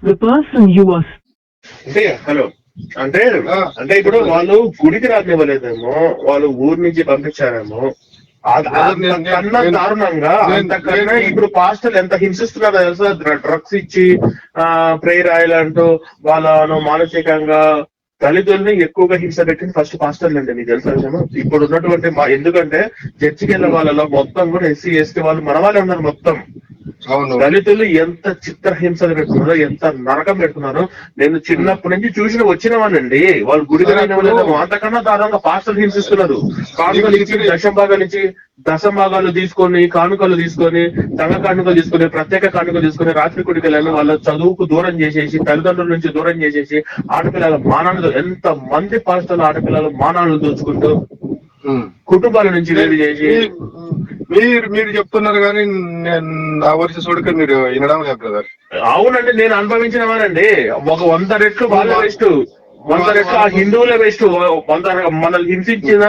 The person you are అంటే hello అంటే అంటే ఇప్పుడు వాళ్ళు గుడికి రానివ్వలేదేమో, వాళ్ళు ఊరి నుంచి పంపించారేమో. అంతకన్నా దారుణంగా అంతకన్నా ఇప్పుడు పాస్టర్లు ఎంత హింసిస్తున్నారో తెలుసా? డ్రగ్స్ ఇచ్చి ప్రేయర్ ఆయిల్ అంటూ వాళ్ళను మానసికంగా దళితుల్ని ఎక్కువగా హింస పెట్టింది ఫస్ట్ పాస్టర్లు అండి. మీకు తెలుసా విషయం? ఇప్పుడు ఉన్నటువంటి ఎందుకంటే చర్చికి వెళ్ళే వాళ్ళలో మొత్తం కూడా ఎస్సీ ఎస్టీ వాళ్ళు మన వాళ్ళే ఉన్నారు మొత్తం. దళితులు ఎంత చిత్రహింసలు పెడుతున్నారో, ఎంత నరకం పెడుతున్నారో నేను చిన్నప్పటి నుంచి చూసిన వచ్చినవానండి. వాళ్ళు గుడికి రానివ్వలేదు, అంతకన్నా దారుణంగా పాస్టర్లు హింసిస్తున్నారు. కానుకలు ఇచ్చి దశంభాగాలు తీసుకొని, కానుకలు తీసుకొని, సంఘ కానుకలు తీసుకొని, ప్రత్యేక కానుకలు తీసుకొని రాత్రి గుడికి వెళ్ళాను. వాళ్ళ చదువుకు దూరం చేసేసి, తల్లిదండ్రుల నుంచి దూరం చేసేసి, ఆడపిల్లల మానాలు, ఎంత మంది పాస్టర్లు ఆడపిల్లలు మానాలు దోచుకుంటూ కుటుంబాల నుంచి వేరు చేసి. మీరు చెప్తున్నారు కానీ నా వర్ష చూడక మీరు వినడం లేదు బ్రదర్. అవునండి, నేను అనుభవించిన వానండి. ఒక 100 రెట్లు వాళ్ళే వేస్ట్, 100 రెట్లు ఆ హిందువులే వేస్ట్. మనల్ని హింసించిన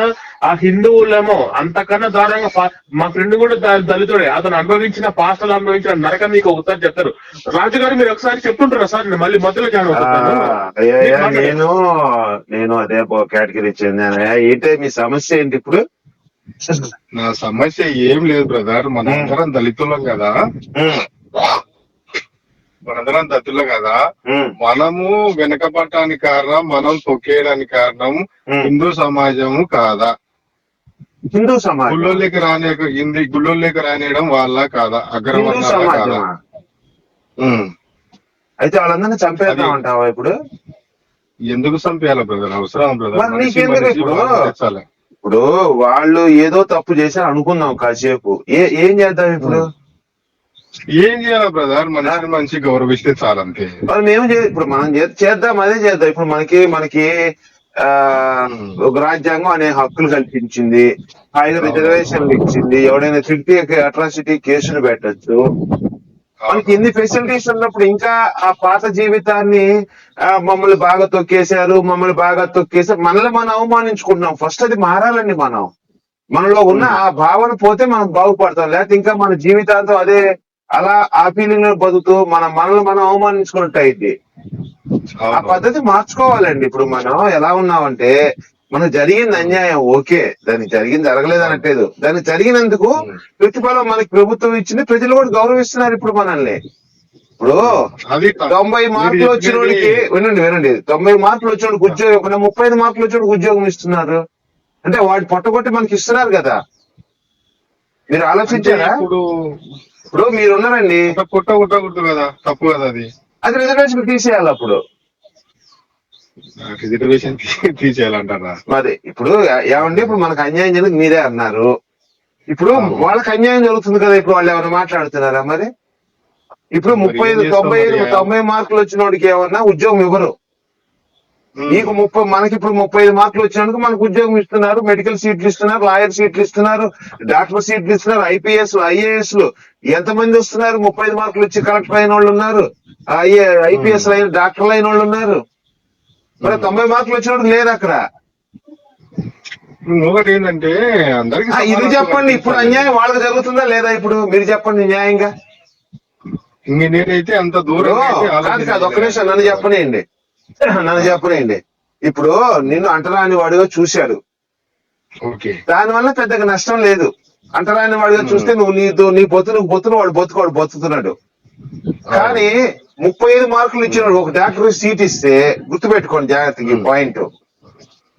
ఆ హిందువులేమో అంతకన్నా దారుణంగా. మా ఫ్రెండ్ కూడా దళితుడే, అతను అనుభవించిన పాస్టర్లు అనుభవించిన నరకం మీకు ఒకసారి చెప్తారు. రాజు గారు మీరు ఒకసారి చెప్తుంటారా సార్? నేను మళ్ళీ మధ్యలో జాయిన్ అవుతాను. నేను అదే కేటగిరీ చెందానయ్యా. ఏంటే మీ సమస్య ఏంటి ఇప్పుడు? నా సమస్య ఏం లేదు బ్రదర్. మనందరం దళితులం కదా, మనందరం దళితులం కదా. మనము వెనకపడటానికి కారణం, మనం తొక్కేయడానికి కారణం హిందూ సమాజము కాదా? హిందూ సమాజం గుళ్ళోకి రానియడం వాళ్ళ కాదా? అగ్రవర్ణాల కాదా? అయితే వాళ్ళందరినీ చంపేద్దామంటావా ఇప్పుడు? ఎందుకు చంపేయాలి బ్రదర్? అవసరం బ్రదర్. ఇప్పుడు వాళ్ళు ఏదో తప్పు చేశారు అనుకుందాం కాసేపు, ఏం చేద్దాం ఇప్పుడు? ఏం చేయాలి బ్రదర్? మనిషి గౌరవిస్తే చాలంతే. ఇప్పుడు మనం చేద్దాం, అదే చేద్దాం. ఇప్పుడు మనకి ఒక రాజ్యాంగం అనే హక్కులు కల్పించింది, 5 రిజర్వేషన్లు ఇచ్చింది. ఎవడైనా తిట్టి అట్రాసిటీ కేసులు పెట్టచ్చు. మనకి ఎన్ని ఫెసిలిటీస్ ఉన్నప్పుడు ఇంకా ఆ పాత జీవితాన్ని మమ్మల్ని బాగా తొక్కేశారు, మనల్ని మనం అవమానించుకుంటున్నాం. ఫస్ట్ అది మారాలండి. మనలో ఉన్న ఆ భావన పోతే మనం బాగుపడతాం. లేకపోతే ఇంకా మన జీవితాంతం అదే అలా ఆ ఫీలింగ్ లో బతుకుతూ మనల్ని మనం అవమానించుకున్నట్టు అయింది. ఆ పద్ధతి మార్చుకోవాలండి. ఇప్పుడు మనం ఎలా ఉన్నామంటే, మనకు జరిగింది అన్యాయం, ఓకే, దానికి జరగలేదు అనట్లేదు. దానికి జరిగినందుకు ప్రతిఫలం మనకి ప్రభుత్వం ఇచ్చింది, ప్రజలు కూడా గౌరవిస్తున్నారు ఇప్పుడు మనల్ని. ఇప్పుడు 90 మార్కులు వచ్చినోడికి వినండి 90 మార్కులు వచ్చినోడికి ఉద్యోగం, 35 మార్కులు వచ్చినోడికి ఉద్యోగం ఇస్తున్నారు అంటే వాడు పొట్టగొట్టి మనకి ఇస్తున్నారు కదా. మీరు ఆలోచించారా? ఇప్పుడు మీరున్నారండి, పుట్టకూడదు కదా, తప్పు కదా అది రిజర్వేషన్ తీసేయాలి. అప్పుడు రిజర్వేషన్ తీసేయాలంటారా? మరి ఇప్పుడు ఏమండి, ఇప్పుడు మనకు అన్యాయం జరిగింది మీరే అన్నారు. ఇప్పుడు వాళ్ళకి అన్యాయం జరుగుతుంది కదా, ఇప్పుడు వాళ్ళు ఏమైనా మాట్లాడుతున్నారా? మరి ఇప్పుడు 90 మార్కులు వచ్చిన వాడికి ఏమన్నా ఉద్యోగం ఇవ్వరు. నీకు మనకి ఇప్పుడు 35 మార్కులు వచ్చినందుకు మనకు ఉద్యోగం ఇస్తున్నారు, మెడికల్ సీట్లు ఇస్తున్నారు, లాయర్ సీట్లు ఇస్తున్నారు, డాక్టర్ సీట్లు ఇస్తున్నారు, IPS IAS ఎంతమంది వస్తున్నారు? 35 మార్కులు వచ్చి కలెక్టర్ అయిన వాళ్ళు ఉన్నారు, IPS డాక్టర్లు అయిన వాళ్ళు ఉన్నారు. మరి 90 మార్కులు వచ్చినప్పుడు లేదు అక్కడ. ఒకటి ఏంటంటే అందరికి ఇది చెప్పండి, ఇప్పుడు అన్యాయం వాళ్ళకి జరుగుతుందా లేదా? ఇప్పుడు మీరు చెప్పండి న్యాయంగా. నేనైతే అంత దూరం కాదు, ఒక్క నిమిషం నన్ను చెప్పనేయండి. ఇప్పుడు నిన్ను అంటరాని వాడిగా చూశాడు, దానివల్ల పెద్దగా నష్టం లేదు. అంటరాని వాడిగా చూస్తే నీ బొత్తును వాడు బతుకుతున్నాడు. కానీ 35 మార్కులు ఇచ్చినాడు ఒక డాక్టర్ సీట్ ఇస్తే, గుర్తుపెట్టుకోండి జాగ్రత్తగా పాయింట్,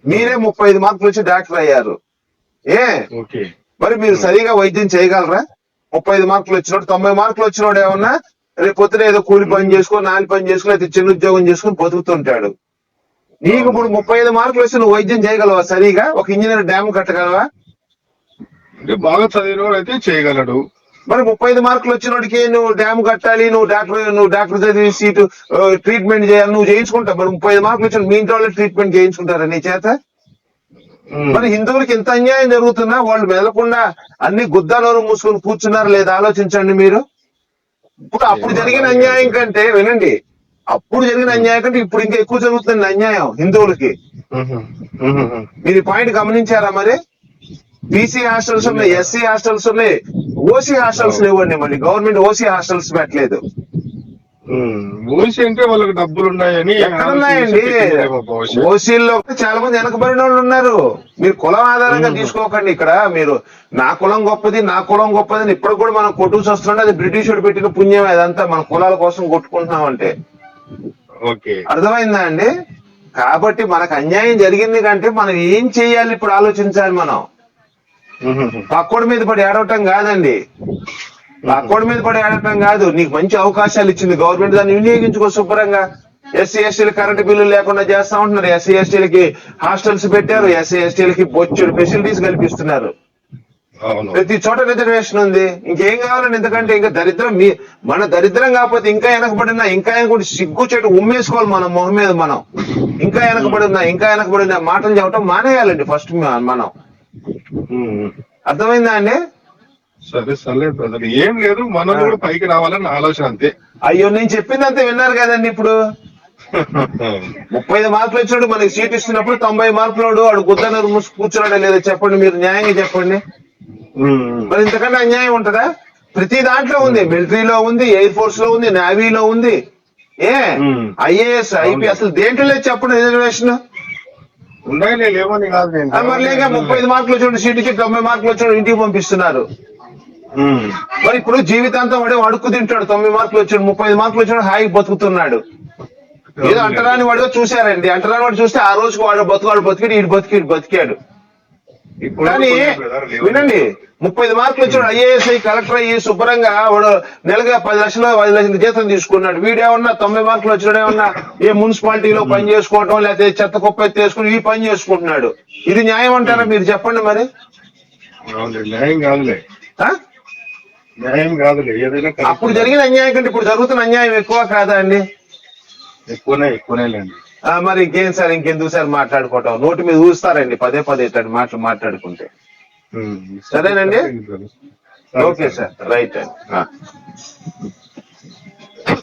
మీరే 35 మార్కులు వచ్చి డాక్టర్ అయ్యారు. మరి మీరు సరిగా వైద్యం చేయగలరా? 35 మార్కులు వచ్చినోడు, 90 మార్కులు వచ్చినోడు ఏమన్నా రేపు పొద్దున ఏదో కూలి పని చేసుకొని, నాలి పని చేసుకుని, అయితే చిన్న ఉద్యోగం చేసుకుని బతుకుతుంటాడు. నీకు ఇప్పుడు 35 మార్కులు వచ్చి నువ్వు వైద్యం చేయగలవా సరిగా? ఒక ఇంజనీర్ డ్యామ్ కట్టగలవా? బాగా చదివిన అయితే చేయగలడు. మరి 35 మార్కులు వచ్చినోడికి నువ్వు డ్యామ్ కట్టాలి, నువ్వు డాక్టర్ చదివి సీటు ట్రీట్మెంట్ చేయాలి, నువ్వు చేయించుకుంటావు. మరి 35 మార్కులు వచ్చిన మీ ఇంట్లో వాళ్ళు ట్రీట్మెంట్ చేయించుకుంటారా నీ చేత? మరి హిందువులకి ఇంత అన్యాయం జరుగుతున్నా వాళ్ళు మెదలకుండా అన్ని గుద్దానోరు మూసుకొని కూర్చున్నారు లేదా? ఆలోచించండి మీరు. ఇప్పుడు అప్పుడు జరిగిన అన్యాయం కంటే, వినండి, అప్పుడు జరిగిన అన్యాయం కంటే ఇప్పుడు ఇంకా ఎక్కువ జరుగుతుంది అన్యాయం హిందువులకి. మీరు ఈ పాయింట్ గమనించారా? మరి BC హాస్టల్స్ ఉన్నాయి, SC హాస్టల్స్ ఉన్నాయి, OC హాస్టల్స్ లేవండి. మళ్ళీ గవర్నమెంట్ OC హాస్టల్స్ పెట్టలేదు. ఓసీ అంటే వాళ్ళకి డబ్బులు ఉన్నాయని ఎక్కడున్నాయండి? బహుశా. ఓసీల్లో చాలా మంది వెనకబడిన వాళ్ళు ఉన్నారు. మీరు కులం ఆధారంగా తీసుకోకండి. ఇక్కడ మీరు నా కులం గొప్పది అని ఇప్పుడు కూడా మనం కొట్టుకు వస్తుంటే అది బ్రిటిష్ వాడు పెట్టిన పుణ్యం. అదంతా మన కులాల కోసం కొట్టుకుంటున్నాం అంటే ఓకే, అర్థమైందా అండి? కాబట్టి మనకు అన్యాయం జరిగింది కంటే మనం ఏం చేయాలి ఇప్పుడు ఆలోచించాలి. మనం పక్కోడి మీద పడి ఏడవటం కాదండి. పక్కోడి మీద పడి ఏడవటం కాదు. నీకు మంచి అవకాశాలు ఇచ్చింది గవర్నమెంట్, దాన్ని వినియోగించుకో శుభ్రంగా. ఎస్సీ ఎస్టీలు కరెంటు బిల్లులు లేకుండా చేస్తా ఉంటున్నారు. ఎస్సీ ఎస్టీలకి హాస్టల్స్ పెట్టారు. ఎస్సీ ఎస్టీలకి బొచ్చుడు ఫెసిలిటీస్ కల్పిస్తున్నారు. ప్రతి చోట రిజర్వేషన్ ఉంది. ఇంకేం కావాలండి? ఎందుకంటే ఇంకా దరిద్రం మన దరిద్రం కాకపోతే ఇంకా వెనకబడినా ఇంకా కూడా సిగ్గు చెట్టు ఉమ్మేసుకోవాలి మన మొహం మీద. మనం ఇంకా వెనకబడినా మాటలు చెప్పడం మానేయాలండి ఫస్ట్ మనం. అర్థమైందా అండి? సరే సరే బ్రదర్, ఏం లేదు, మనం కూడా పైకి రావాలని ఆలోచన అంతే. అయ్యో, నేను చెప్పిందంతా విన్నారు కదండి. ఇప్పుడు 35 మార్కులు వచ్చినాడు, మనకి సీట్ ఇస్తున్నప్పుడు 90 మార్కులు వాడు గుద్దనరు మూసి కూర్చున్నాడా లేదా చెప్పండి, మీరు న్యాయంగా చెప్పండి. మరి ఇంతకన్నా అన్యాయం ఉంటదా? ప్రతి దాంట్లో ఉంది. మిలిటరీలో ఉంది, ఎయిర్ ఫోర్స్ లో ఉంది, నేవీలో ఉంది, ఐఏఎస్ ఐపీ, అసలు దేంట్లో లేదు చెప్పండి రిజర్వేషన్. లేవని కాదు, మరి లేక 35 మార్కులు వచ్చాడు సీటుకి 90 మార్కులు వచ్చాడు ఇంటికి పంపిస్తున్నారు. మరి ఇప్పుడు జీవితాంతం వాడే అడుక్కు తింటాడు. 90 మార్కులు వచ్చాడు, 35 మార్కులు వచ్చాడు, హాయిగా బతుకుతున్నాడు. ఏదో అంటరాని వాడిగా చూశారండి. అంటరాని వాడు చూస్తే ఆ రోజుకి వాడు బతికాడు, ఈడు బతికాడు. కానీ వినండి, 35 మార్కులు వచ్చాడు, ఐఏఎస్ అయ్యి కలెక్టర్ అయ్యి శుభ్రంగా వాడు నెలగా 10 లక్షలు 10 లక్షల జీతం తీసుకున్నాడు. వీడేమన్నా 90 మార్కులు వచ్చాడు ఏమన్నా ఏ మున్సిపాలిటీలో పని చేసుకోవటం లేకపోతే చెత్త కుప్ప ఎత్తేసుకుని ఈ పని చేసుకుంటున్నాడు. ఇది న్యాయం అంటారా? మీరు చెప్పండి మరి. న్యాయం కాదులే ఏదైనా. అప్పుడు జరిగిన అన్యాయం కంటే ఇప్పుడు జరుగుతున్న అన్యాయం ఎక్కువ కాదా అండి? ఎక్కువనేలేండి. మరి ఇంకేం సార్, ఇంకెందుకు సార్ మాట్లాడుకోవటం? నోటి మీద ఊస్తారండి పదే ఇట్లాంటి మాటలు మాట్లాడుకుంటే. సరేనండి, ఓకే సార్, రైట్ అండి.